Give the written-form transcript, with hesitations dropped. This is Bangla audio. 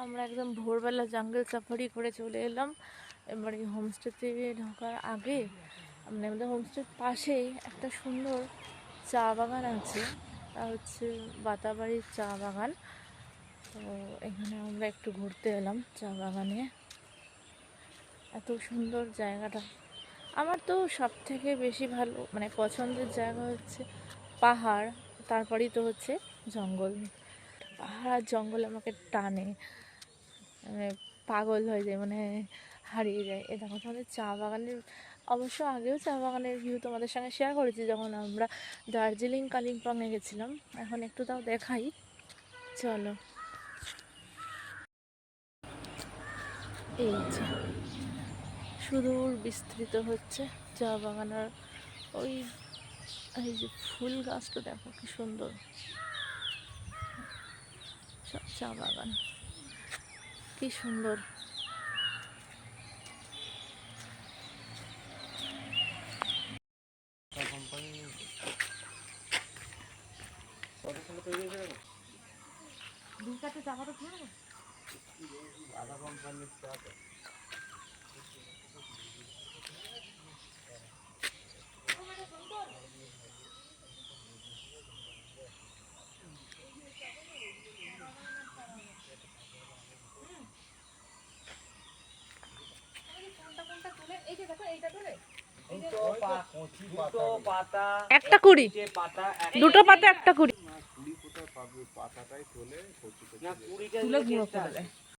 আমরা একদম ভোরবেলা জঙ্গল সাফারি করে চলে এলাম। এবার এই হোমস্টেতে ঢোকার আগে মানে আমাদের হোমস্টের পাশেই একটা সুন্দর চা বাগান আছে, তা হচ্ছে বাতাবাড়ির চা বাগান। তো এখানে আমরা একটু ঘুরতে এলাম চা বাগানে। এত সুন্দর জায়গাটা। আমার তো সব থেকে বেশি ভালো মানে পছন্দের জায়গা হচ্ছে পাহাড়, তারপরেই তো হচ্ছে জঙ্গল। পাহাড় আর জঙ্গল আমাকে টানে, মানে পাগল হয়ে যায়, মানে হারিয়ে যায়। এ দেখো তোমাদের চা বাগানের, অবশ্য আগেও চা বাগানের ভিউ তোমাদের সঙ্গে শেয়ার করেছি যখন আমরা দার্জিলিং কালিম্পংয়ে গেছিলাম। এখন একটু তাও দেখাই, চলো। এই যে সুদূর বিস্তৃত হচ্ছে চা বাগান, আর ওই এই যে ফুল গাছটা দেখো কি সুন্দর, সব চা বাগান কি সুন্দর। একটা কুড়ি, দুটো পাতা একটা কুড়ি।